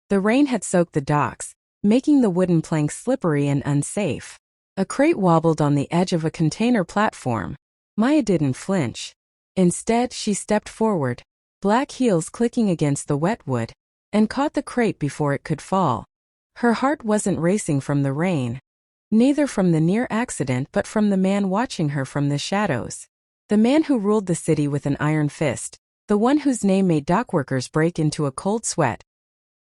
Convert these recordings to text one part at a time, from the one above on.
The rain had soaked the docks, making the wooden planks slippery and unsafe. A crate wobbled on the edge of a container platform. Maya didn't flinch. Instead, she stepped forward, black heels clicking against the wet wood, and caught the crate before it could fall. Her heart wasn't racing from the rain. Neither from the near accident but from the man watching her from the shadows. The man who ruled the city with an iron fist. The one whose name made dockworkers break into a cold sweat.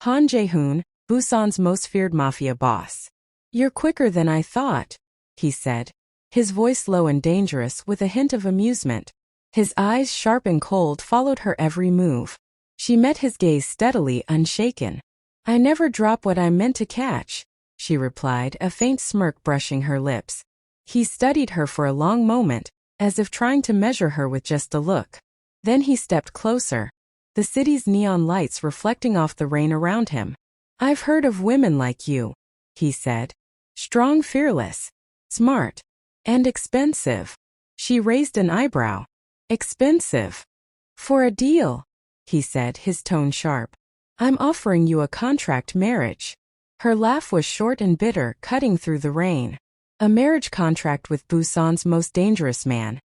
Han Jae-hoon, Busan's most feared mafia boss. "You're quicker than I thought," he said, his voice low and dangerous with a hint of amusement. His eyes, sharp and cold, followed her every move. She met his gaze steadily, unshaken. "I never drop what I'm meant to catch," she replied, a faint smirk brushing her lips. He studied her for a long moment, as if trying to measure her with just a look. Then he stepped closer, the city's neon lights reflecting off the rain around him. "I've heard of women like you," he said. "Strong, fearless, smart, and expensive." She raised an eyebrow. "Expensive? For a deal," he said, his tone sharp. "I'm offering you a contract marriage." Her laugh was short and bitter, cutting through the rain. "A marriage contract with Busan's most dangerous man.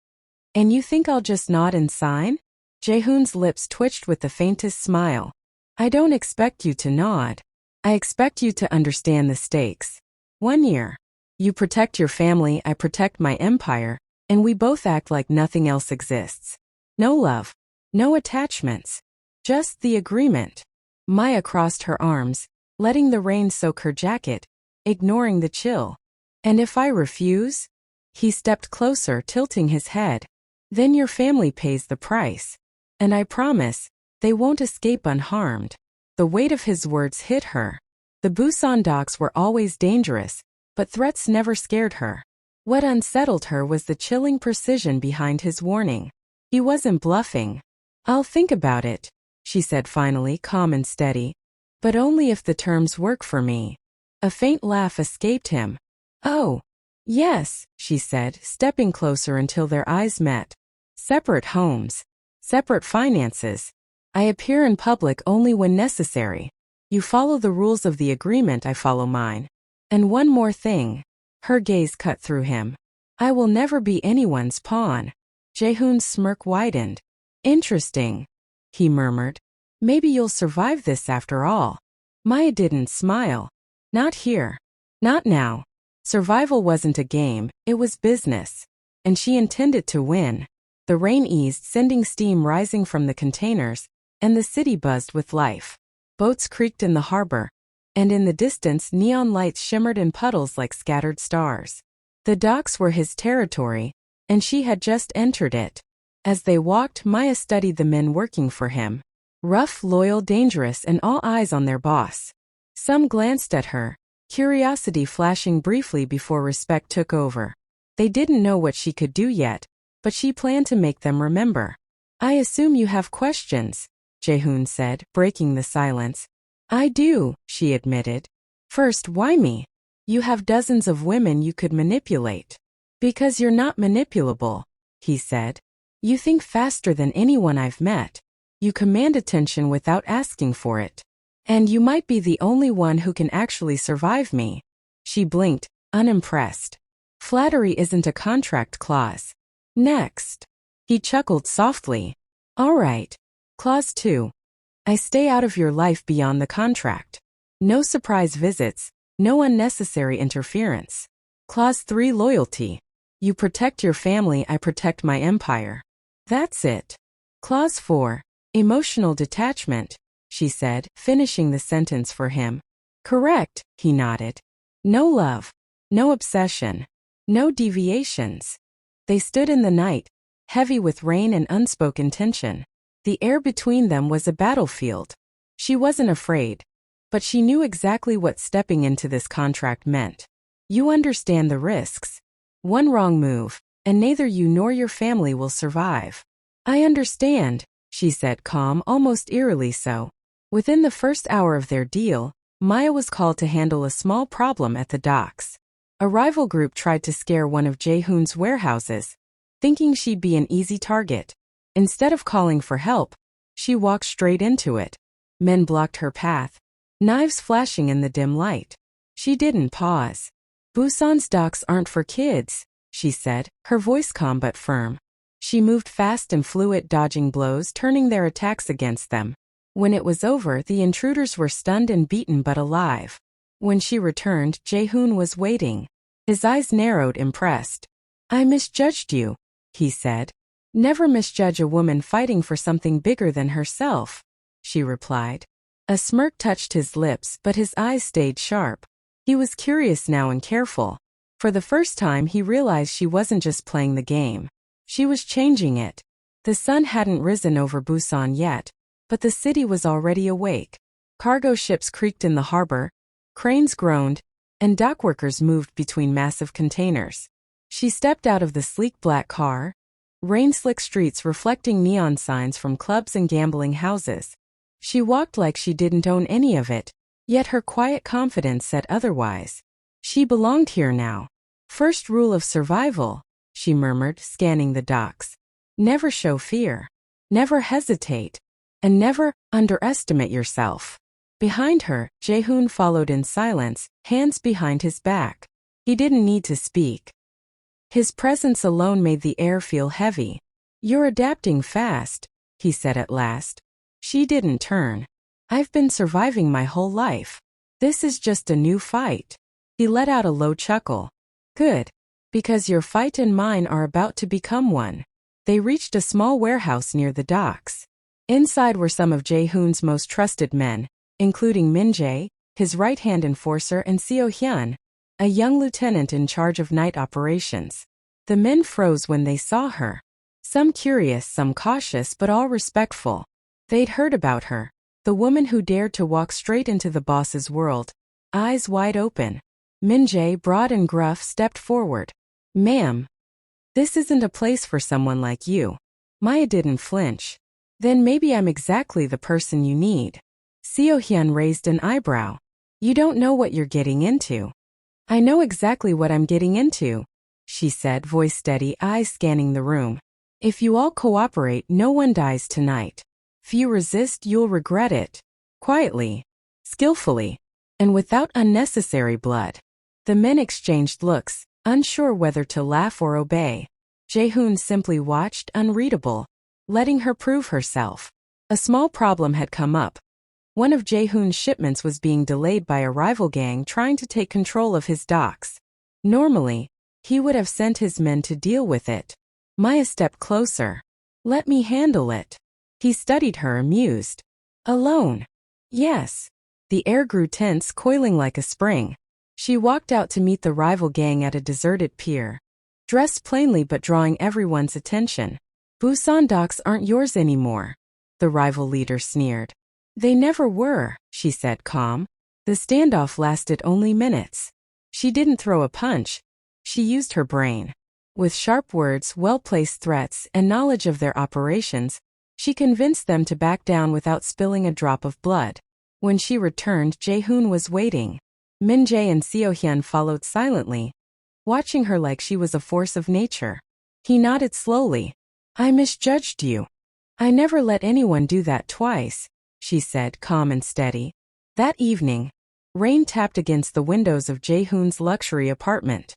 And you think I'll just nod and sign?" Jae-hoon's lips twitched with the faintest smile. "I don't expect you to nod. I expect you to understand the stakes. 1 year. You protect your family, I protect my empire, and we both act like nothing else exists. No love. No attachments. Just the agreement." Maya crossed her arms, letting the rain soak her jacket, ignoring the chill. "And if I refuse?" He stepped closer, tilting his head. "Then your family pays the price. And I promise, they won't escape unharmed." The weight of his words hit her. The Busan docks were always dangerous, but threats never scared her. What unsettled her was the chilling precision behind his warning. He wasn't bluffing. "I'll think about it," she said finally, calm and steady. "But only if the terms work for me." A faint laugh escaped him. "Oh, yes," she said, stepping closer until their eyes met. "Separate homes. Separate finances. I appear in public only when necessary. You follow the rules of the agreement, I follow mine. And one more thing." Her gaze cut through him. "I will never be anyone's pawn." Jae-hoon's smirk widened. "Interesting," he murmured. "Maybe you'll survive this after all." Maya didn't smile. "Not here. Not now." Survival wasn't a game, it was business. And she intended to win. The rain eased, sending steam rising from the containers, and the city buzzed with life. Boats creaked in the harbor, and in the distance neon lights shimmered in puddles like scattered stars. The docks were his territory, and she had just entered it. As they walked, Maya studied the men working for him. Rough, loyal, dangerous, and all eyes on their boss. Some glanced at her, curiosity flashing briefly before respect took over. They didn't know what she could do yet, but she planned to make them remember. "I assume you have questions," Jae-hoon said, breaking the silence. "I do," she admitted. "First, why me? You have dozens of women you could manipulate." "Because you're not manipulable," he said. "You think faster than anyone I've met. You command attention without asking for it. And you might be the only one who can actually survive me." She blinked, unimpressed. "Flattery isn't a contract clause." "Next." He chuckled softly. "All right. Clause 2. I stay out of your life beyond the contract. No surprise visits, no unnecessary interference. Clause 3. Loyalty. You protect your family, I protect my empire. That's it." Clause 4. Emotional detachment, she said, finishing the sentence for him. "Correct," he nodded. "No love. No obsession. No deviations." They stood in the night, heavy with rain and unspoken tension. The air between them was a battlefield. She wasn't afraid, but she knew exactly what stepping into this contract meant. You understand the risks. One wrong move, and neither you nor your family will survive. "I understand," she said, calm, almost eerily so. Within the first hour of their deal, Maya was called to handle a small problem at the docks. A rival group tried to scare one of Jae-hoon's warehouses, thinking she'd be an easy target. Instead of calling for help, she walked straight into it. Men blocked her path, knives flashing in the dim light. She didn't pause. Busan's docks aren't for kids, she said, her voice calm but firm. She moved fast and fluid, dodging blows, turning their attacks against them. When it was over, the intruders were stunned and beaten but alive. When she returned, Jae-hoon was waiting. His eyes narrowed, impressed. I misjudged you, he said. Never misjudge a woman fighting for something bigger than herself, she replied. A smirk touched his lips, but his eyes stayed sharp. He was curious now and careful. For the first time he realized she wasn't just playing the game. She was changing it. The sun hadn't risen over Busan yet, but the city was already awake. Cargo ships creaked in the harbor, cranes groaned, and dockworkers moved between massive containers. She stepped out of the sleek black car, rain-slick streets reflecting neon signs from clubs and gambling houses. She walked like she didn't own any of it, yet her quiet confidence said otherwise. She belonged here now. First rule of survival, she murmured, scanning the docks. Never show fear. Never hesitate. And never underestimate yourself. Behind her, Jae-hoon followed in silence, hands behind his back. He didn't need to speak. His presence alone made the air feel heavy. You're adapting fast, he said at last. She didn't turn. I've been surviving my whole life. This is just a new fight. He let out a low chuckle. Good. Because your fight and mine are about to become one. They reached a small warehouse near the docks. Inside were some of Jae-hoon's most trusted men, including Min-jae, his right-hand enforcer, and Seo-hyun, a young lieutenant in charge of night operations. The men froze when they saw her. Some curious, some cautious, but all respectful. They'd heard about her, the woman who dared to walk straight into the boss's world, eyes wide open. Min-jae, broad and gruff, stepped forward. Ma'am, this isn't a place for someone like you. Maya didn't flinch. Then maybe I'm exactly the person you need. Seo-hyun raised an eyebrow. You don't know what you're getting into. I know exactly what I'm getting into, she said, voice steady, eyes scanning the room. If you all cooperate, no one dies tonight. If you resist, you'll regret it. Quietly, skillfully, and without unnecessary blood. The men exchanged looks, unsure whether to laugh or obey. Jae-hoon simply watched, unreadable, letting her prove herself. A small problem had come up. One of Jae-hoon's shipments was being delayed by a rival gang trying to take control of his docks. Normally, he would have sent his men to deal with it. Maya stepped closer. Let me handle it. He studied her, amused. Alone? Yes. The air grew tense, coiling like a spring. She walked out to meet the rival gang at a deserted pier. Dressed plainly but drawing everyone's attention. Busan docks aren't yours anymore, the rival leader sneered. They never were, she said, calm. The standoff lasted only minutes. She didn't throw a punch. She used her brain. With sharp words, well-placed threats, and knowledge of their operations, she convinced them to back down without spilling a drop of blood. When she returned, Jae-hoon was waiting. Min-jae and Seo-hyun followed silently, watching her like she was a force of nature. He nodded slowly. I misjudged you. I never let anyone do that twice, she said, calm and steady. That evening, rain tapped against the windows of Jae-hoon's luxury apartment.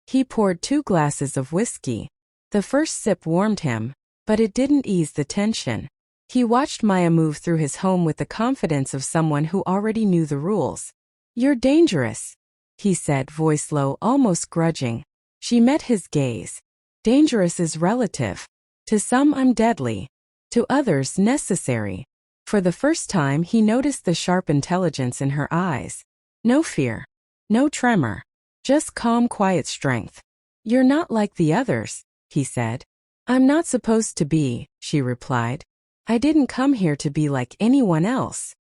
He poured 2 glasses of whiskey. The first sip warmed him, but it didn't ease the tension. He watched Maya move through his home with the confidence of someone who already knew the rules. You're dangerous, he said, voice low, almost grudging. She met his gaze. Dangerous is relative. To some I'm deadly. To others necessary. For the first time he noticed the sharp intelligence in her eyes. No fear. No tremor. Just calm, quiet strength. You're not like the others, he said. I'm not supposed to be, she replied. I didn't come here to be like anyone else.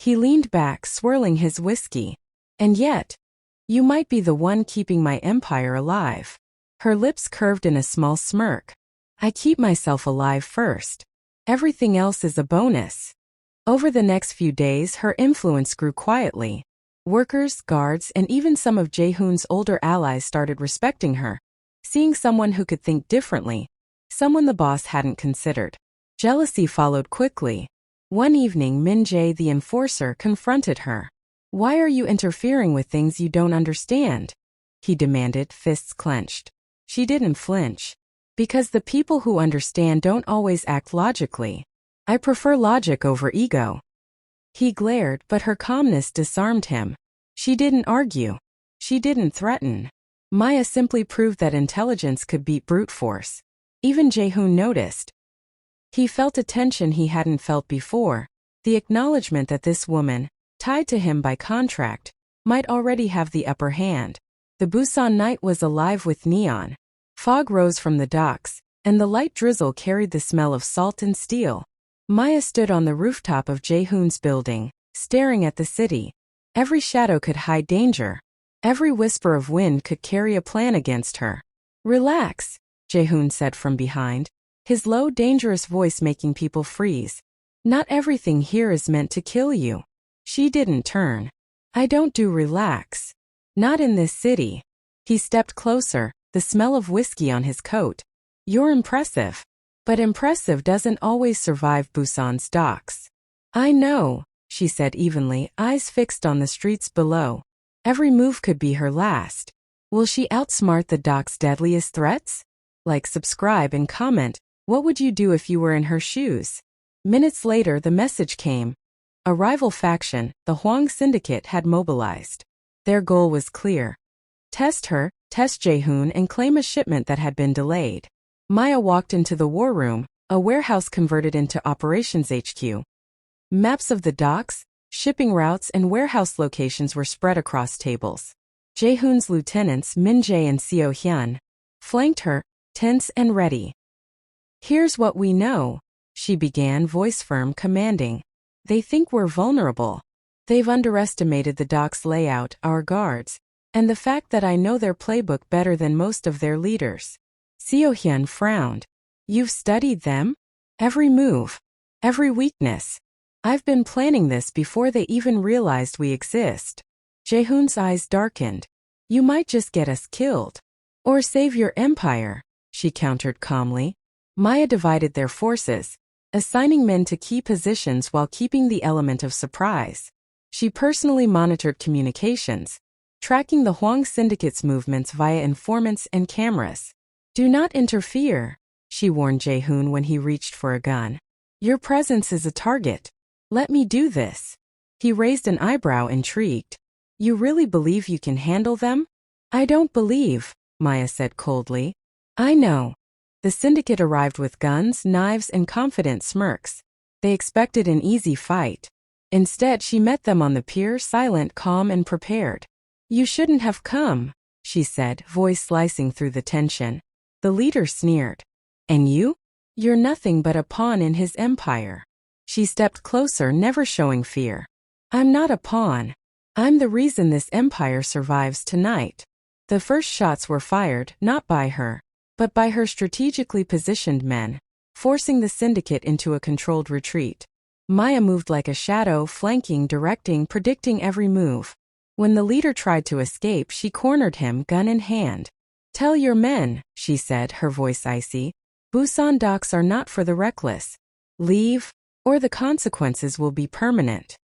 He leaned back, swirling his whiskey. And yet, you might be the one keeping my empire alive. Her lips curved in a small smirk. I keep myself alive first. Everything else is a bonus. Over the next few days, her influence grew quietly. Workers, guards, and even some of Jae-hoon's older allies started respecting her, seeing someone who could think differently, someone the boss hadn't considered. Jealousy followed quickly. One evening, Min-jae the enforcer confronted her. "Why are you interfering with things you don't understand?" he demanded, fists clenched. She didn't flinch. "Because the people who understand don't always act logically. I prefer logic over ego." He glared, but her calmness disarmed him. She didn't argue. She didn't threaten. Maya simply proved that intelligence could beat brute force. Even Jae-hoon noticed. He felt a tension he hadn't felt before, the acknowledgement that this woman, tied to him by contract, might already have the upper hand. The Busan night was alive with neon. Fog rose from the docks, and the light drizzle carried the smell of salt and steel. Maya stood on the rooftop of Jae-hoon's building, staring at the city. Every shadow could hide danger. Every whisper of wind could carry a plan against her. "Relax," Jae-hoon said from behind, his low, dangerous voice making people freeze. "Not everything here is meant to kill you." She didn't turn. "I don't do relax. Not in this city." He stepped closer, the smell of whiskey on his coat. "You're impressive. But impressive doesn't always survive Busan's docks." "I know," she said evenly, eyes fixed on the streets below. Every move could be her last. Will she outsmart the dock's deadliest threats? Like, subscribe, and comment. What would you do if you were in her shoes? Minutes later, the message came. A rival faction, the Hwang Syndicate, had mobilized. Their goal was clear. Test her, test Jae-hoon, and claim a shipment that had been delayed. Maya walked into the war room, a warehouse converted into operations HQ. Maps of the docks, shipping routes, and warehouse locations were spread across tables. Jae-hoon's lieutenants, Min-jae and Seo-hyun, flanked her, tense and ready. "Here's what we know," she began, voice firm, commanding. "They think we're vulnerable. They've underestimated the dock's layout, our guards, and the fact that I know their playbook better than most of their leaders." Seo-hyun frowned. "You've studied them? Every move, every weakness. I've been planning this before they even realized we exist." Jae-hoon's eyes darkened. "You might just get us killed. Or save your empire," she countered calmly. Maya divided their forces, assigning men to key positions while keeping the element of surprise. She personally monitored communications, tracking the Hwang Syndicate's movements via informants and cameras. "Do not interfere," she warned Jae-hoon when he reached for a gun. "Your presence is a target. Let me do this." He raised an eyebrow, intrigued. "You really believe you can handle them?" "I don't believe," Maya said coldly. "I know." The syndicate arrived with guns, knives, and confident smirks. They expected an easy fight. Instead, she met them on the pier, silent, calm, and prepared. "You shouldn't have come," she said, voice slicing through the tension. The leader sneered. "And you? You're nothing but a pawn in his empire." She stepped closer, never showing fear. "I'm not a pawn. I'm the reason this empire survives tonight." The first shots were fired, not by her, but by her strategically positioned men, forcing the syndicate into a controlled retreat. Maya moved like a shadow, flanking, directing, predicting every move. When the leader tried to escape, she cornered him, gun in hand. "Tell your men," she said, her voice icy. "Busan docks are not for the reckless. Leave, or the consequences will be permanent."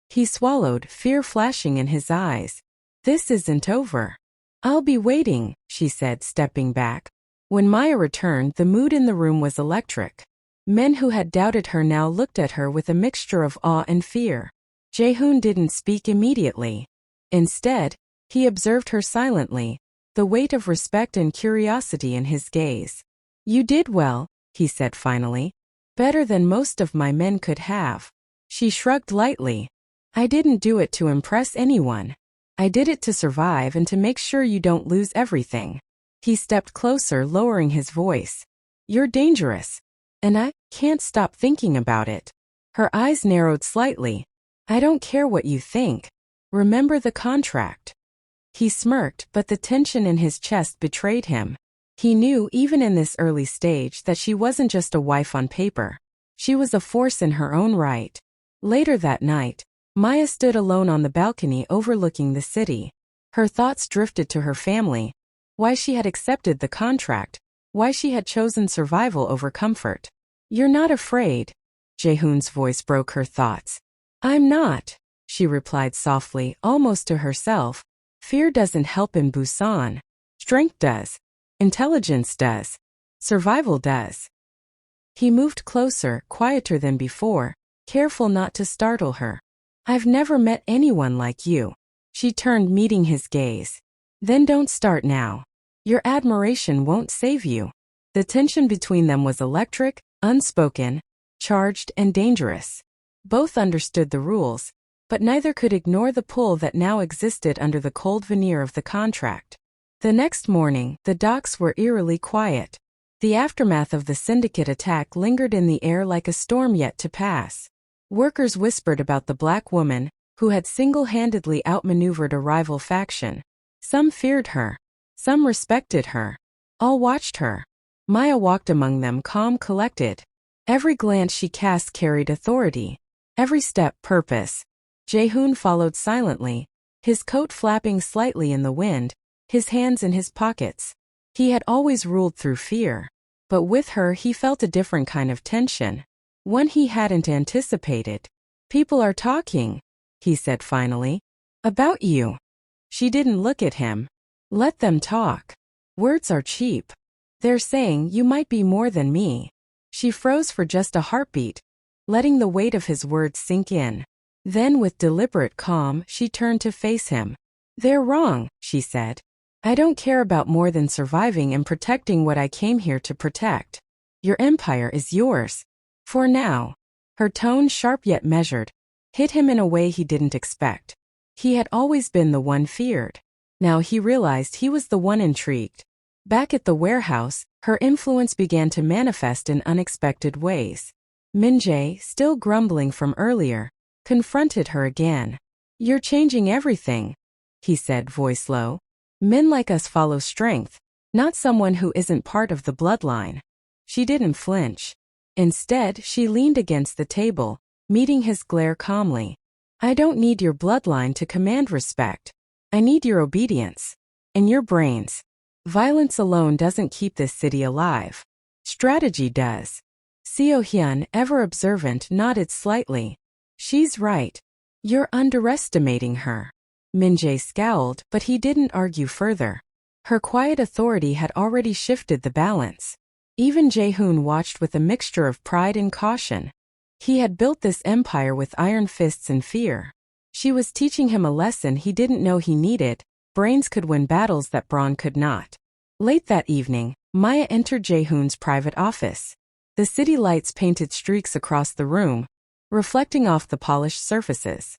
He swallowed, fear flashing in his eyes. "This isn't over. I'll be waiting," she said, stepping back. When Maya returned, the mood in the room was electric. Men who had doubted her now looked at her with a mixture of awe and fear. Jae-hoon didn't speak immediately. Instead, he observed her silently, the weight of respect and curiosity in his gaze. "You did well," he said finally. "Better than most of my men could have." She shrugged lightly. "I didn't do it to impress anyone. I did it to survive and to make sure you don't lose everything." He stepped closer, lowering his voice. "You're dangerous. And I can't stop thinking about it." Her eyes narrowed slightly. "I don't care what you think. Remember the contract." He smirked, but the tension in his chest betrayed him. He knew, even in this early stage, that she wasn't just a wife on paper. She was a force in her own right. Later that night, Maya stood alone on the balcony overlooking the city. Her thoughts drifted to her family, why she had accepted the contract, why she had chosen survival over comfort. "You're not afraid," Jaehoon's voice broke her thoughts. I'm not, she replied softly, almost to herself. Fear doesn't help in Busan. Strength does. Intelligence does. Survival does. He moved closer, quieter than before, careful not to startle her. I've never met anyone like you. She turned, meeting his gaze. Then don't start now. Your admiration won't save you. The tension between them was electric, unspoken, charged, and dangerous. Both understood the rules, but neither could ignore the pull that now existed under the cold veneer of the contract. The next morning, the docks were eerily quiet. The aftermath of the syndicate attack lingered in the air like a storm yet to pass. Workers whispered about the black woman, who had single-handedly outmaneuvered a rival faction. Some feared her. Some respected her. All watched her. Maya walked among them, calm, collected. Every glance she cast carried authority. Every step, purpose. Jaehoon followed silently, his coat flapping slightly in the wind, his hands in his pockets. He had always ruled through fear. But with her he felt a different kind of tension. One he hadn't anticipated. People are talking, he said finally. About you. She didn't look at him. Let them talk. Words are cheap. They're saying you might be more than me. She froze for just a heartbeat, letting the weight of his words sink in. Then with deliberate calm, she turned to face him. They're wrong, she said. I don't care about more than surviving and protecting what I came here to protect. Your empire is yours. For now. Her tone, sharp yet measured, hit him in a way he didn't expect. He had always been the one feared. Now he realized he was the one intrigued. Back at the warehouse, her influence began to manifest in unexpected ways. Min-jae, still grumbling from earlier, confronted her again. You're changing everything, he said, voice low. Men like us follow strength, not someone who isn't part of the bloodline. She didn't flinch. Instead, she leaned against the table, meeting his glare calmly. I don't need your bloodline to command respect. I need your obedience. And your brains. Violence alone doesn't keep this city alive. Strategy does. Seo-hyun, ever observant, nodded slightly. She's right. You're underestimating her. Min-jae scowled, but he didn't argue further. Her quiet authority had already shifted the balance. Even Jaehoon watched with a mixture of pride and caution. He had built this empire with iron fists and fear. She was teaching him a lesson he didn't know he needed. Brains could win battles that brawn could not. Late that evening, Maya entered Jaehoon's private office. The city lights painted streaks across the room, reflecting off the polished surfaces.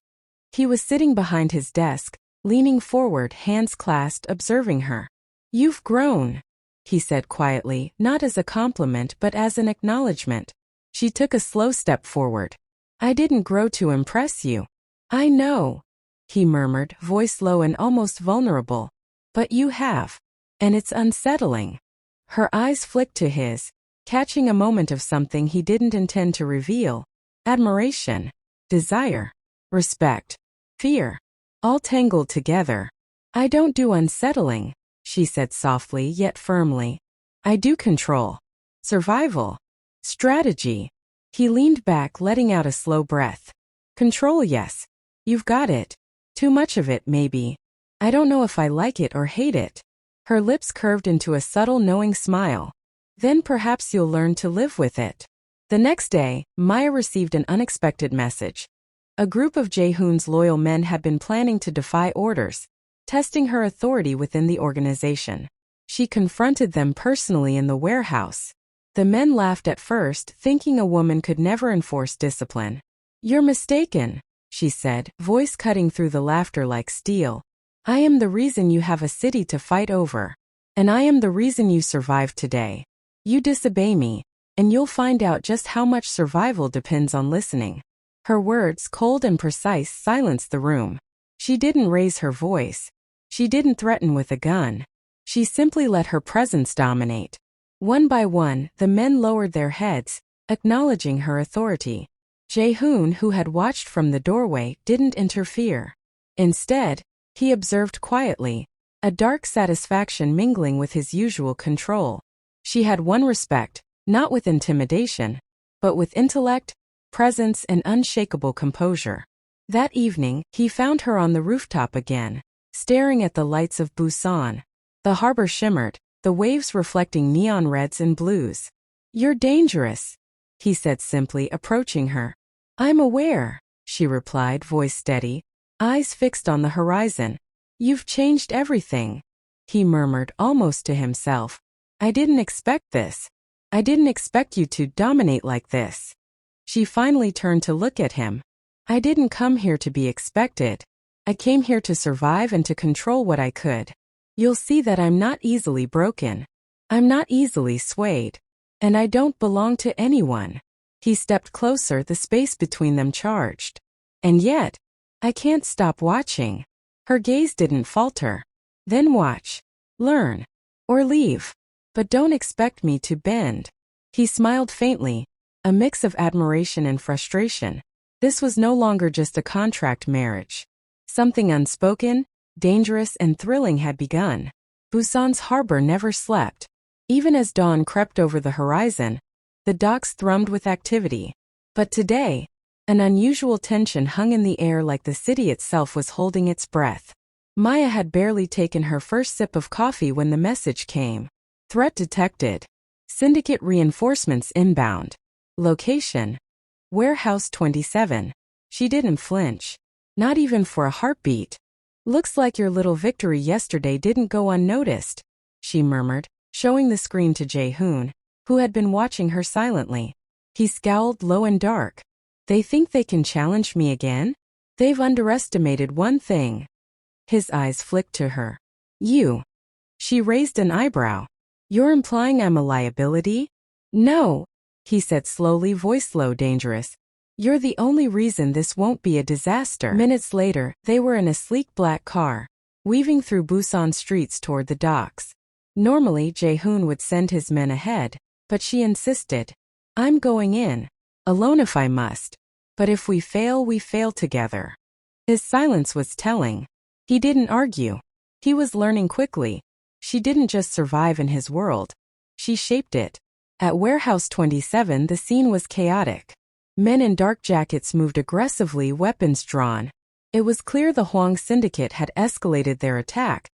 He was sitting behind his desk, leaning forward, hands clasped, observing her. You've grown, he said quietly, not as a compliment but as an acknowledgement. She took a slow step forward. I didn't grow to impress you. I know, he murmured, voice low and almost vulnerable. But you have. And it's unsettling. Her eyes flicked to his, catching a moment of something he didn't intend to reveal. Admiration. Desire. Respect. Fear. All tangled together. I don't do unsettling, she said softly yet firmly. I do control. Survival. Strategy. He leaned back, letting out a slow breath. Control, yes. You've got it. Too much of it, maybe. I don't know if I like it or hate it. Her lips curved into a subtle, knowing smile. Then perhaps you'll learn to live with it. The next day, Maya received an unexpected message. A group of Jaehoon's loyal men had been planning to defy orders, testing her authority within the organization. She confronted them personally in the warehouse. The men laughed at first, thinking a woman could never enforce discipline. You're mistaken, she said, voice cutting through the laughter like steel. I am the reason you have a city to fight over. And I am the reason you survived today. You disobey me, and you'll find out just how much survival depends on listening. Her words, cold and precise, silenced the room. She didn't raise her voice. She didn't threaten with a gun. She simply let her presence dominate. One by one, the men lowered their heads, acknowledging her authority. Jaehoon, who had watched from the doorway, didn't interfere. Instead, he observed quietly, a dark satisfaction mingling with his usual control. She had won respect, not with intimidation, but with intellect, presence, and unshakable composure. That evening, he found her on the rooftop again, staring at the lights of Busan. The harbor shimmered, the waves reflecting neon reds and blues. "You're dangerous," he said simply, approaching her. "I'm aware," she replied, voice steady, eyes fixed on the horizon. "You've changed everything," he murmured almost to himself. "I didn't expect this. I didn't expect you to dominate like this." She finally turned to look at him. "I didn't come here to be expected. I came here to survive and to control what I could. You'll see that I'm not easily broken. I'm not easily swayed. And I don't belong to anyone." He stepped closer, the space between them charged. "And yet, I can't stop watching." Her gaze didn't falter. "Then watch. Learn. Or leave. But don't expect me to bend." He smiled faintly, a mix of admiration and frustration. This was no longer just a contract marriage. Something unspoken, dangerous, and thrilling had begun. Busan's harbor never slept. Even as dawn crept over the horizon, the docks thrummed with activity. But today, an unusual tension hung in the air, like the city itself was holding its breath. Maya had barely taken her first sip of coffee when the message came. Threat detected. Syndicate reinforcements inbound. Location: Warehouse 27. She didn't flinch. Not even for a heartbeat. "Looks like your little victory yesterday didn't go unnoticed," she murmured, showing the screen to Jae-hoon, who had been watching her silently. He scowled, low and dark. "They think they can challenge me again? They've underestimated one thing." His eyes flicked to her. "You." She raised an eyebrow. "You're implying I'm a liability?" "No," he said slowly, voice low, dangerous. "You're the only reason this won't be a disaster." Minutes later, they were in a sleek black car, weaving through Busan streets toward the docks. Normally, Jae-hoon would send his men ahead, but she insisted. "I'm going in. Alone if I must. But if we fail together." His silence was telling. He didn't argue. He was learning quickly. She didn't just survive in his world. She shaped it. At Warehouse 27, the scene was chaotic. Men in dark jackets moved aggressively, weapons drawn. It was clear the Hwang Syndicate had escalated their attack,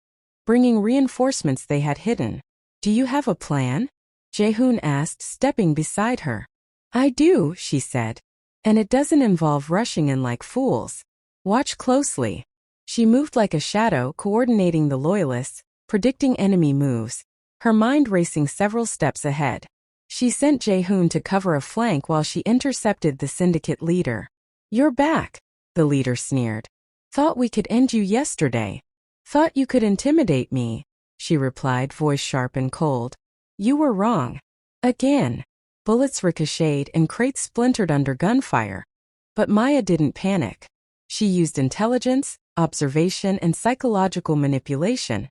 bringing reinforcements they had hidden. "Do you have a plan?" Jae-hoon asked, stepping beside her. "I do," she said. "And it doesn't involve rushing in like fools. Watch closely." She moved like a shadow, coordinating the loyalists, predicting enemy moves, her mind racing several steps ahead. She sent Jae-hoon to cover a flank while she intercepted the syndicate leader. "You're back," the leader sneered. "Thought we could end you yesterday. Thought you could intimidate me," she replied, voice sharp and cold. "You were wrong. Again." Bullets ricocheted and crates splintered under gunfire. But Maya didn't panic. She used intelligence, observation, and psychological manipulation,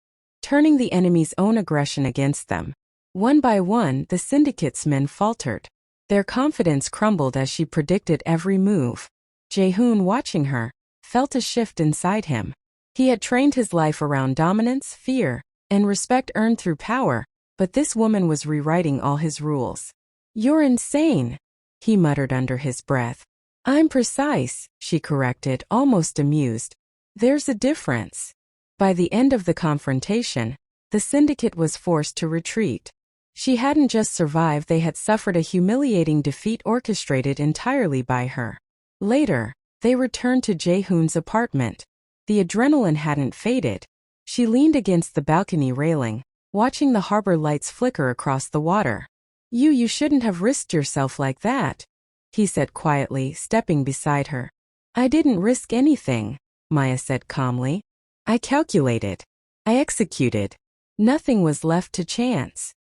turning the enemy's own aggression against them. One by one, the syndicate's men faltered. Their confidence crumbled as she predicted every move. Jae-hoon, watching her, felt a shift inside him. He had trained his life around dominance, fear, and respect earned through power, but this woman was rewriting all his rules. "You're insane," he muttered under his breath. "I'm precise," she corrected, almost amused. "There's a difference." By the end of the confrontation, the syndicate was forced to retreat. She hadn't just survived, they had suffered a humiliating defeat orchestrated entirely by her. Later, they returned to Jae-hoon's apartment. The adrenaline hadn't faded. She leaned against the balcony railing, watching the harbor lights flicker across the water. You shouldn't have risked yourself like that," he said quietly, stepping beside her. "I didn't risk anything," Maya said calmly. "I calculated. I executed. Nothing was left to chance."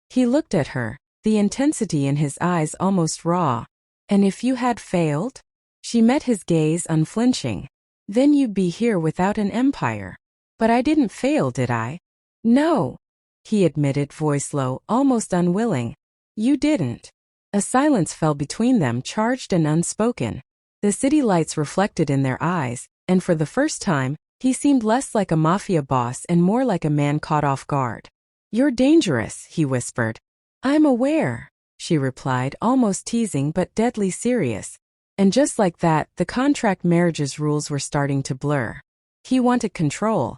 He looked at her, the intensity in his eyes almost raw. "And if you had failed?" She met his gaze, unflinching. "Then you'd be here without an empire." "But I didn't fail, did I?" "No," he admitted, voice low, almost unwilling. "You didn't." A silence fell between them, charged and unspoken. The city lights reflected in their eyes, and for the first time, he seemed less like a mafia boss and more like a man caught off guard. "You're dangerous," he whispered. "I'm aware." she replied, almost teasing but deadly serious. And just like that, the contract marriage's rules were starting to blur. He wanted control.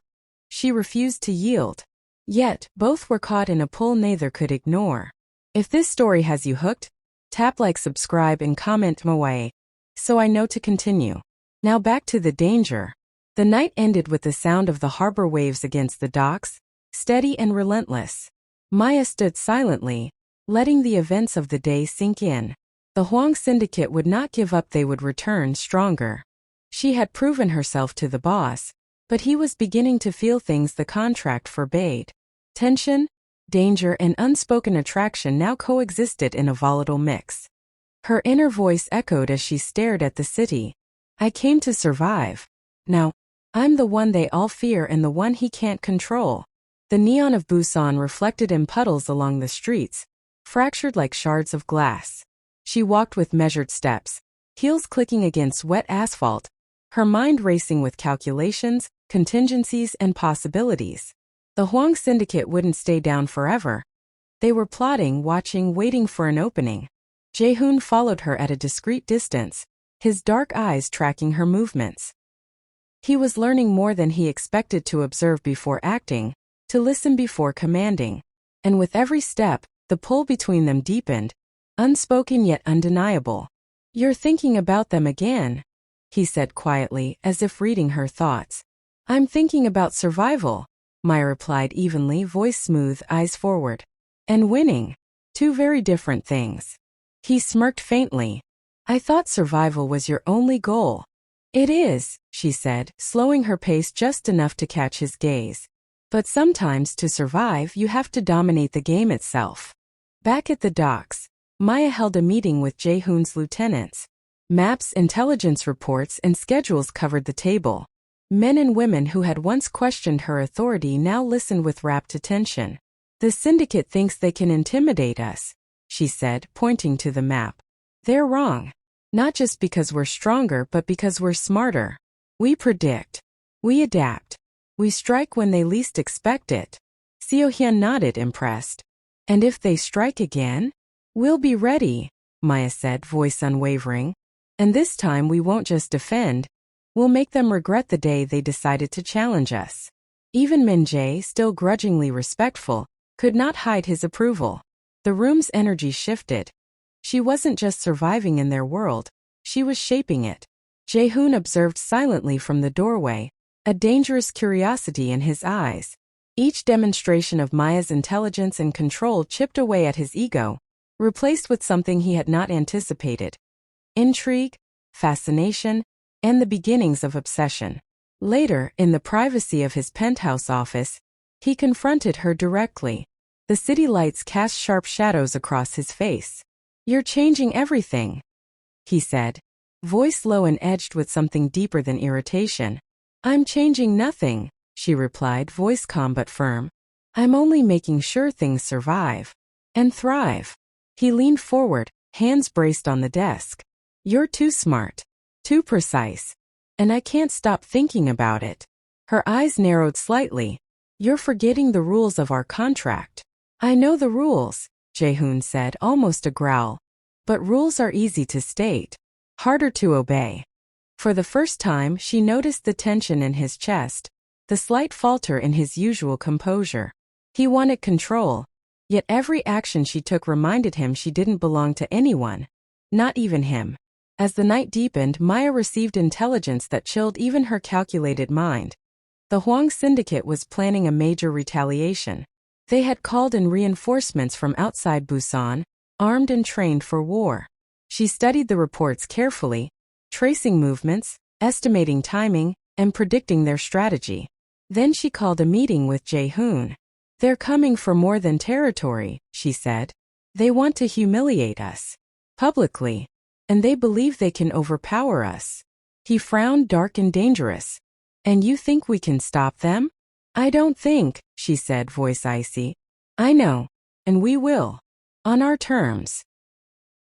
She refused to yield. Yet, both were caught in a pull neither could ignore. If this story has you hooked, tap like, subscribe, and comment "Mwae," so I know to continue. Now back to the danger. The night ended with the sound of the harbor waves against the docks, steady and relentless. Maya stood silently, letting the events of the day sink in. The Huang syndicate would not give up, they would return stronger. She had proven herself to the boss, but he was beginning to feel things the contract forbade. Tension, danger, and unspoken attraction now coexisted in a volatile mix. Her inner voice echoed as she stared at the city. I came to survive. Now, I'm the one they all fear and the one he can't control. The neon of Busan reflected in puddles along the streets, fractured like shards of glass. She walked with measured steps, heels clicking against wet asphalt, her mind racing with calculations, contingencies, and possibilities. The Huang syndicate wouldn't stay down forever. They were plotting, watching, waiting for an opening. Jae-hoon followed her at a discreet distance, his dark eyes tracking her movements. He was learning more than he expected, to observe before acting, to listen before commanding. And with every step, the pull between them deepened, unspoken yet undeniable. You're thinking about them again, he said quietly, as if reading her thoughts. I'm thinking about survival, Maya replied evenly, voice smooth, eyes forward. And winning. Two very different things. He smirked faintly. I thought survival was your only goal. It is, she said, slowing her pace just enough to catch his gaze. But sometimes to survive you have to dominate the game itself. Back at the docks, Maya held a meeting with Jae-hoon's lieutenants. Maps, intelligence reports, and schedules covered the table. Men and women who had once questioned her authority now listened with rapt attention. The syndicate thinks they can intimidate us, she said, pointing to the map. They're wrong. Not just because we're stronger, but because we're smarter. We predict. We adapt. We strike when they least expect it. Seo-hyun nodded, impressed. And if they strike again? We'll be ready, Maya said, voice unwavering. And this time we won't just defend. We'll make them regret the day they decided to challenge us. Even Min Jae, still grudgingly respectful, could not hide his approval. The room's energy shifted. She wasn't just surviving in their world, she was shaping it. Jae-hoon observed silently from the doorway, a dangerous curiosity in his eyes. Each demonstration of Maya's intelligence and control chipped away at his ego, replaced with something he had not anticipated. Intrigue, fascination, and the beginnings of obsession. Later, in the privacy of his penthouse office, he confronted her directly. The city lights cast sharp shadows across his face. You're changing everything, he said, voice low and edged with something deeper than irritation. I'm changing nothing, she replied, voice calm but firm. I'm only making sure things survive and thrive. He leaned forward, hands braced on the desk. You're too smart, too precise, and I can't stop thinking about it. Her eyes narrowed slightly. You're forgetting the rules of our contract. I know the rules, Jae-hoon said, almost a growl. But rules are easy to state, harder to obey. For the first time, she noticed the tension in his chest, the slight falter in his usual composure. He wanted control, yet every action she took reminded him she didn't belong to anyone, not even him. As the night deepened, Maya received intelligence that chilled even her calculated mind. The Huang syndicate was planning a major retaliation. They had called in reinforcements from outside Busan, armed and trained for war. She studied the reports carefully, tracing movements, estimating timing, and predicting their strategy. Then she called a meeting with Jae-hoon. They're coming for more than territory, she said. They want to humiliate us. Publicly. And they believe they can overpower us. He frowned, dark and dangerous. And you think we can stop them? I don't think, she said, voice icy. I know. And we will. On our terms.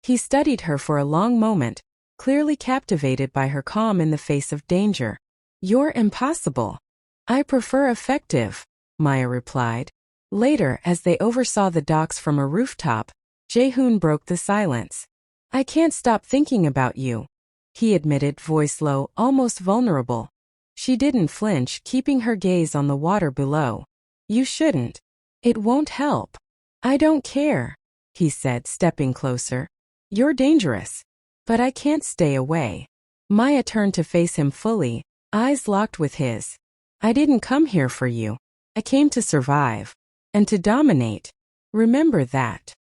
He studied her for a long moment, clearly captivated by her calm in the face of danger. You're impossible. I prefer effective, Maya replied. Later, as they oversaw the docks from a rooftop, Jaehoon broke the silence. I can't stop thinking about you, he admitted, voice low, almost vulnerable. She didn't flinch, keeping her gaze on the water below. You shouldn't. It won't help. I don't care, he said, stepping closer. You're dangerous. But I can't stay away. Maya turned to face him fully, eyes locked with his. I didn't come here for you. I came to survive. And to dominate. Remember that.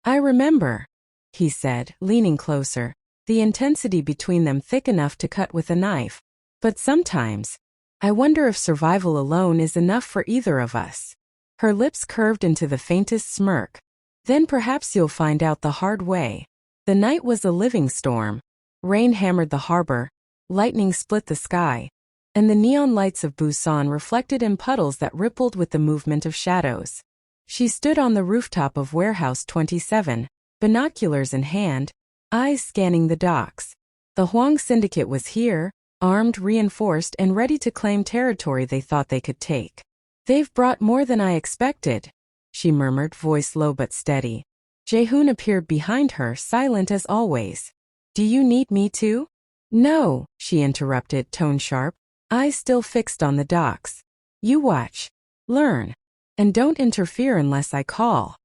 I remember, he said, leaning closer, the intensity between them thick enough to cut with a knife. But sometimes, I wonder if survival alone is enough for either of us. Her lips curved into the faintest smirk. Then perhaps you'll find out the hard way. The night was a living storm. Rain hammered the harbor, lightning split the sky, and the neon lights of Busan reflected in puddles that rippled with the movement of shadows. She stood on the rooftop of Warehouse 27, binoculars in hand, eyes scanning the docks. The Huang Syndicate was here, armed, reinforced, and ready to claim territory they thought they could take. They've brought more than I expected, she murmured, voice low but steady. Jaehoon appeared behind her, silent as always. Do you need me too? No, she interrupted, tone sharp, eyes still fixed on the docks. You watch. Learn. And don't interfere unless I call.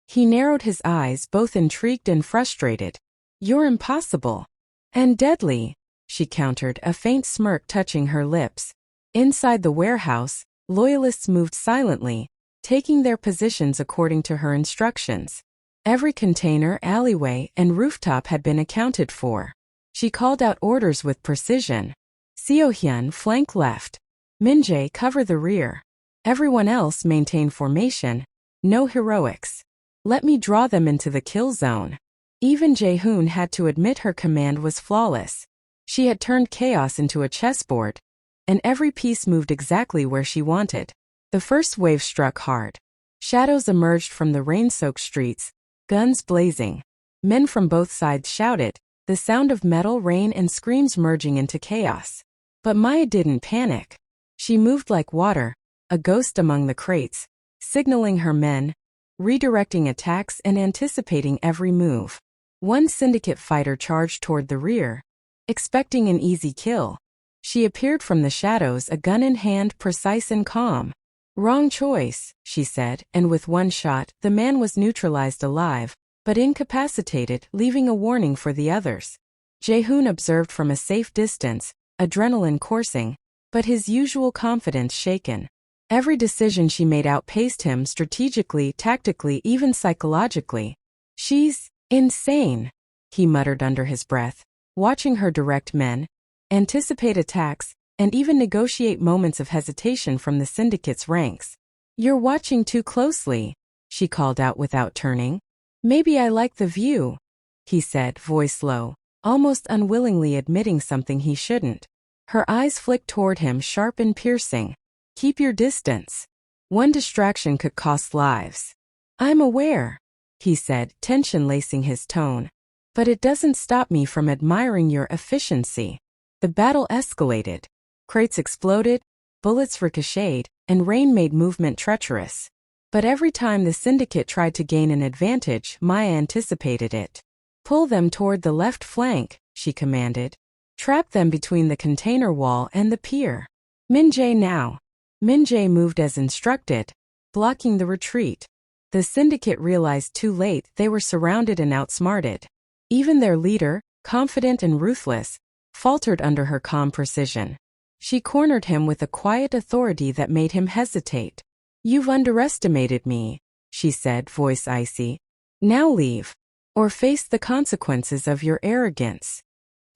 He narrowed his eyes, both intrigued and frustrated. You're impossible. And deadly, she countered, a faint smirk touching her lips. Inside the warehouse, loyalists moved silently, taking their positions according to her instructions. Every container, alleyway, and rooftop had been accounted for. She called out orders with precision. Seohyun, flank left. Minjae, cover the rear. Everyone else maintain formation. No heroics. Let me draw them into the kill zone. Even Jaehoon had to admit her command was flawless. She had turned chaos into a chessboard, and every piece moved exactly where she wanted. The first wave struck hard. Shadows emerged from the rain-soaked streets, guns blazing. Men from both sides shouted, the sound of metal, rain, and screams merging into chaos. But Maya didn't panic. She moved like water, a ghost among the crates, signaling her men, redirecting attacks and anticipating every move. One syndicate fighter charged toward the rear, expecting an easy kill. She appeared from the shadows, a gun in hand, precise and calm. Wrong choice, she said, and with one shot, the man was neutralized alive, but incapacitated, leaving a warning for the others. Jaehoon observed from a safe distance, adrenaline coursing, but his usual confidence shaken. Every decision she made outpaced him strategically, tactically, even psychologically. She's insane, he muttered under his breath, watching her direct men, anticipate attacks, and even negotiate moments of hesitation from the syndicate's ranks. You're watching too closely, she called out without turning. Maybe I like the view, he said, voice low, almost unwillingly admitting something he shouldn't. Her eyes flicked toward him, sharp and piercing. Keep your distance. One distraction could cost lives. I'm aware, he said, tension lacing his tone. But it doesn't stop me from admiring your efficiency. The battle escalated. Crates exploded, bullets ricocheted, and rain made movement treacherous. But every time the syndicate tried to gain an advantage, Maya anticipated it. Pull them toward the left flank, she commanded. Trap them between the container wall and the pier. Minjae now. Minjae moved as instructed, blocking the retreat. The syndicate realized too late they were surrounded and outsmarted. Even their leader, confident and ruthless, faltered under her calm precision. She cornered him with a quiet authority that made him hesitate. You've underestimated me, she said, voice icy. Now leave, or face the consequences of your arrogance.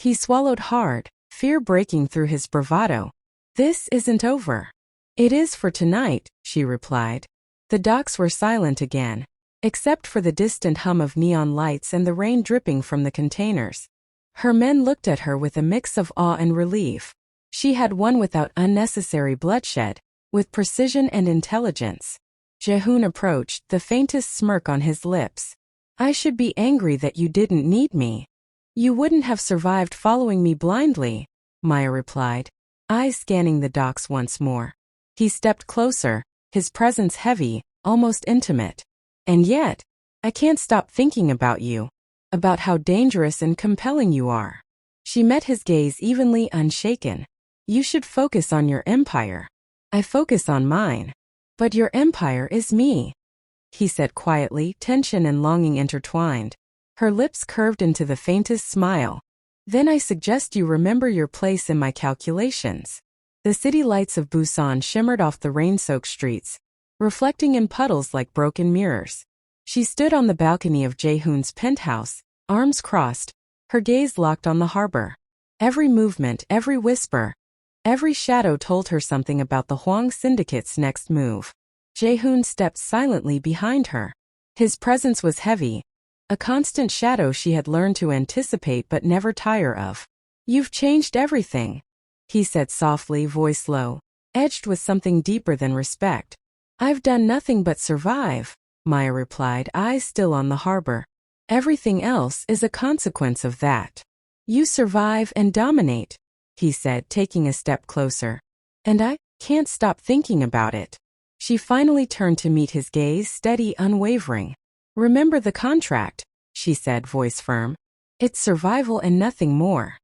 He swallowed hard, fear breaking through his bravado. This isn't over. It is for tonight, she replied. The docks were silent again, except for the distant hum of neon lights and the rain dripping from the containers. Her men looked at her with a mix of awe and relief. She had won without unnecessary bloodshed, with precision and intelligence. Jaehoon approached, the faintest smirk on his lips. I should be angry that you didn't need me. You wouldn't have survived following me blindly, Maya replied, eyes scanning the docks once more. He stepped closer, his presence heavy, almost intimate. And yet, I can't stop thinking about you. About how dangerous and compelling you are. She met his gaze evenly unshaken. You should focus on your empire. I focus on mine. But your empire is me, he said quietly, tension and longing intertwined. Her lips curved into the faintest smile. Then I suggest you remember your place in my calculations. The city lights of Busan shimmered off the rain-soaked streets, reflecting in puddles like broken mirrors. She stood on the balcony of Jae-hoon's penthouse, arms crossed, her gaze locked on the harbor. Every movement, every whisper, every shadow told her something about the Hwang Syndicate's next move. Jae-hoon stepped silently behind her. His presence was heavy, a constant shadow she had learned to anticipate but never tire of. You've changed everything, he said softly, voice low, edged with something deeper than respect. I've done nothing but survive, Maya replied, eyes still on the harbor. Everything else is a consequence of that. You survive and dominate, he said, taking a step closer. And I can't stop thinking about it. She finally turned to meet his gaze, steady, unwavering. Remember the contract, she said, voice firm. It's survival and nothing more.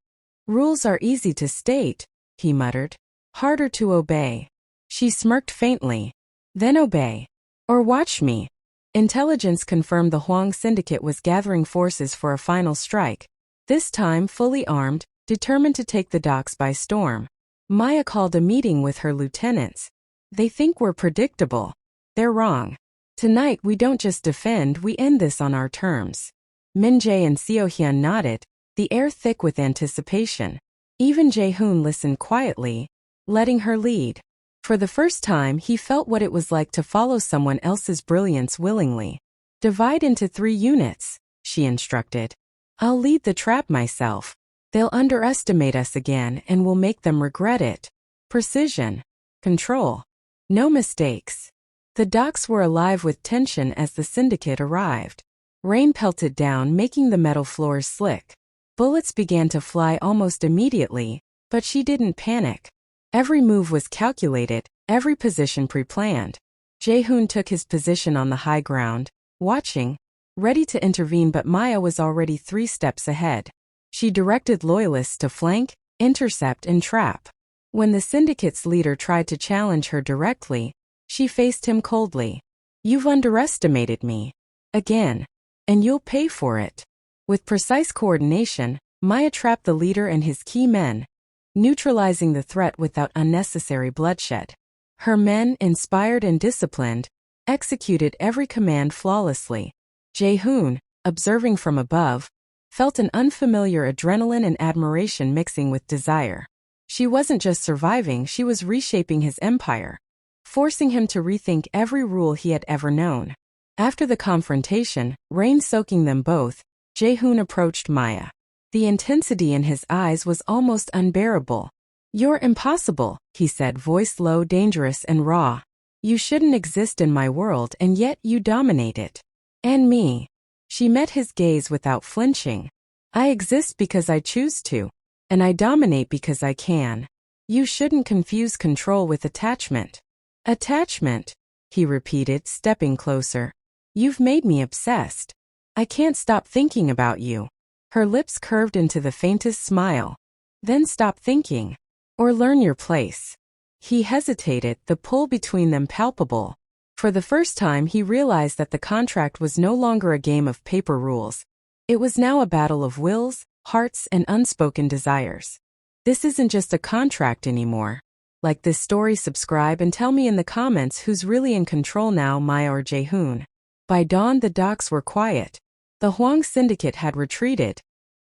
Rules are easy to state, he muttered. Harder to obey. She smirked faintly. Then obey. Or watch me. Intelligence confirmed the Hwang Syndicate was gathering forces for a final strike, this time fully armed, determined to take the docks by storm. Maya called a meeting with her lieutenants. They think we're predictable. They're wrong. Tonight we don't just defend, we end this on our terms. Min-jae and Seo-hyun nodded, the air thick with anticipation. Even Jae-hoon listened quietly, letting her lead. For the first time he felt what it was like to follow someone else's brilliance willingly. Divide into 3 units, she instructed. I'll lead the trap myself. They'll underestimate us again and we'll make them regret it. Precision. Control. No mistakes. The docks were alive with tension as the syndicate arrived. Rain pelted down, making the metal floors slick. Bullets began to fly almost immediately, but she didn't panic. Every move was calculated, every position pre-planned. Jae-hoon took his position on the high ground, watching, ready to intervene, but Maya was already 3 steps ahead. She directed loyalists to flank, intercept, and trap. When the syndicate's leader tried to challenge her directly, she faced him coldly. You've underestimated me. Again. And you'll pay for it. With precise coordination, Maya trapped the leader and his key men, neutralizing the threat without unnecessary bloodshed. Her men, inspired and disciplined, executed every command flawlessly. Jae-hoon, observing from above, felt an unfamiliar adrenaline and admiration mixing with desire. She wasn't just surviving, she was reshaping his empire, forcing him to rethink every rule he had ever known. After the confrontation, rain soaking them both, Jae-hoon approached Maya. The intensity in his eyes was almost unbearable. You're impossible, he said, voice low, dangerous and raw. You shouldn't exist in my world and yet you dominate it. And me. She met his gaze without flinching. I exist because I choose to. And I dominate because I can. You shouldn't confuse control with attachment. Attachment, he repeated, stepping closer. You've made me obsessed. I can't stop thinking about you. Her lips curved into the faintest smile. Then stop thinking. Or learn your place. He hesitated, the pull between them palpable. For the first time he realized that the contract was no longer a game of paper rules. It was now a battle of wills, hearts, and unspoken desires. This isn't just a contract anymore. Like this story, subscribe and tell me in the comments who's really in control now, Maya or Jae-hoon. By dawn the docks were quiet. The Hwang Syndicate had retreated,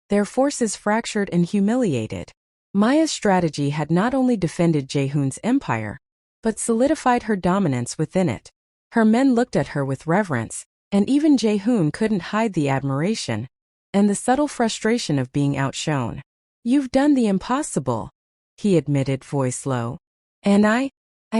their forces fractured and humiliated. Maya's strategy had not only defended Jae-hoon's empire, but solidified her dominance within it. Her men looked at her with reverence, and even Jae-hoon couldn't hide the admiration and the subtle frustration of being outshone. You've done the impossible, he admitted, voice low. And I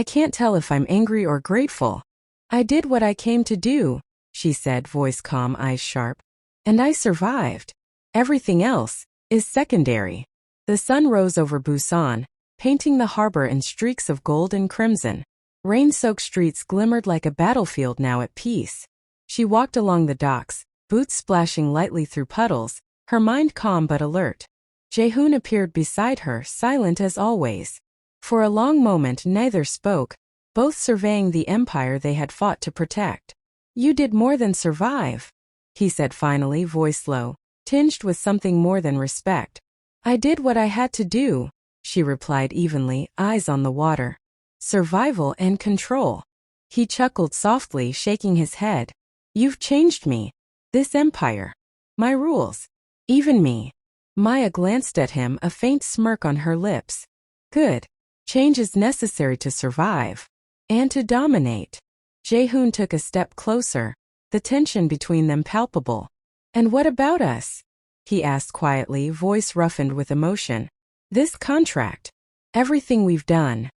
can't tell if I'm angry or grateful. I did what I came to do, she said, voice calm, eyes sharp. And I survived. Everything else is secondary. The sun rose over Busan, painting the harbor in streaks of gold and crimson. Rain-soaked streets glimmered like a battlefield now at peace. She walked along the docks, boots splashing lightly through puddles, her mind calm but alert. Jae-hoon appeared beside her, silent as always. For a long moment neither spoke, both surveying the empire they had fought to protect. "You did more than survive," he said finally, voice low, tinged with something more than respect. "I did what I had to do," she replied evenly, eyes on the water. "Survival and control." He chuckled softly, shaking his head. "You've changed me. This empire. My rules. Even me." Maya glanced at him, a faint smirk on her lips. "Good. Change is necessary to survive. And to dominate." Jae-hoon took a step closer, the tension between them palpable. "And what about us?" he asked quietly, voice roughened with emotion. "This contract. Everything we've done.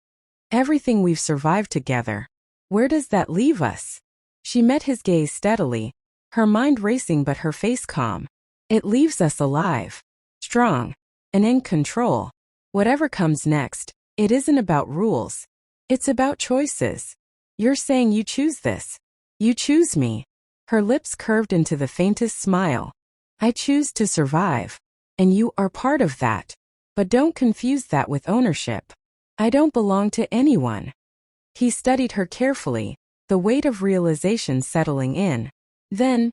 Everything we've survived together. Where does that leave us?" She met his gaze steadily, her mind racing but her face calm. "It leaves us alive, strong, and in control. Whatever comes next, it isn't about rules. It's about choices. You're saying you choose this. You choose me." Her lips curved into the faintest smile. "I choose to survive. And you are part of that. But don't confuse that with ownership. I don't belong to anyone." He studied her carefully, the weight of realization settling in. "Then,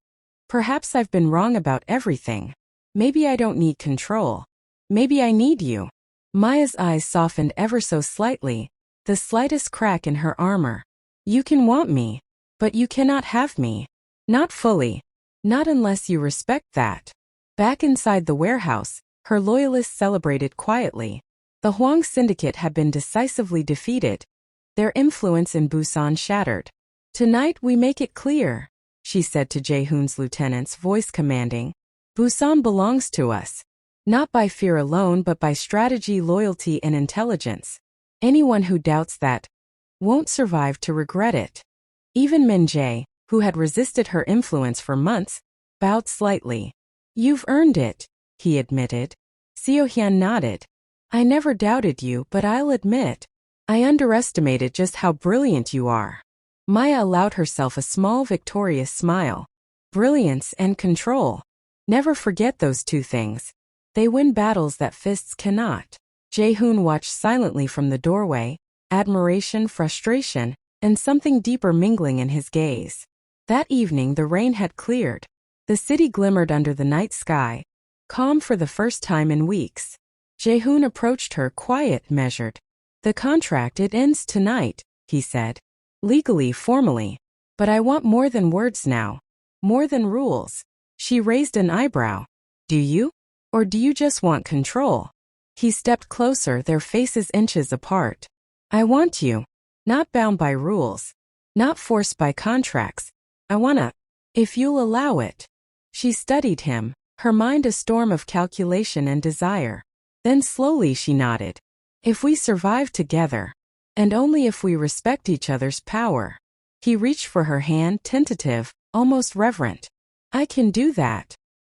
perhaps I've been wrong about everything. Maybe I don't need control. Maybe I need you." Maya's eyes softened ever so slightly, the slightest crack in her armor. "You can want me, but you cannot have me. Not fully. Not unless you respect that." Back inside the warehouse, her loyalists celebrated quietly. The Hwang Syndicate had been decisively defeated, their influence in Busan shattered. "Tonight we make it clear," she said to Jae-hoon's lieutenants, voice commanding. "Busan belongs to us. Not by fear alone but by strategy, loyalty, and intelligence. Anyone who doubts that won't survive to regret it." Even Min Jae, who had resisted her influence for months, bowed slightly. "You've earned it," he admitted. Seo Hyun nodded. "I never doubted you, but I'll admit, I underestimated just how brilliant you are." Maya allowed herself a small victorious smile. Brilliance and control. Never forget those two things. They win battles that fists cannot. Jae-hoon watched silently from the doorway, admiration, frustration, and something deeper mingling in his gaze. That evening the rain had cleared. The city glimmered under the night sky, calm for the first time in weeks. Jae-hoon approached her, quiet, measured. "The contract, it ends tonight," he said. "Legally, formally. But I want more than words now. More than rules." She raised an eyebrow. "Do you? Or do you just want control?" He stepped closer, their faces inches apart. "I want you. Not bound by rules. Not forced by contracts. I wanna. If you'll allow it." She studied him, her mind a storm of calculation and desire. Then slowly she nodded. "If we survive together. And only if we respect each other's power." He reached for her hand, tentative, almost reverent. "I can do that."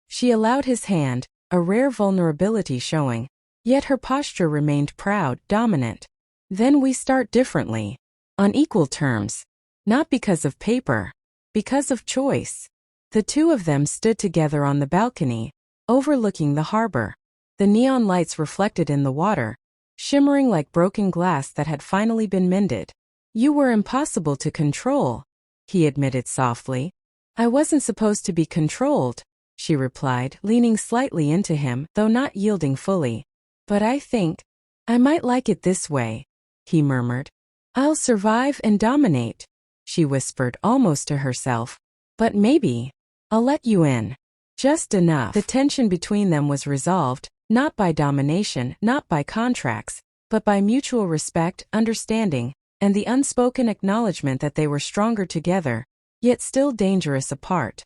She allowed his hand, a rare vulnerability showing. Yet her posture remained proud, dominant. "Then we start differently. On equal terms. Not because of paper. Because of choice." The two of them stood together on the balcony, overlooking the harbor. The neon lights reflected in the water, shimmering like broken glass that had finally been mended. "You were impossible to control," he admitted softly. "I wasn't supposed to be controlled," she replied, leaning slightly into him, though not yielding fully. "But I think I might like it this way," he murmured. "I'll survive and dominate," she whispered almost to herself. "But maybe I'll let you in. Just enough." The tension between them was resolved, not by domination, not by contracts, but by mutual respect, understanding, and the unspoken acknowledgement that they were stronger together, yet still dangerous apart.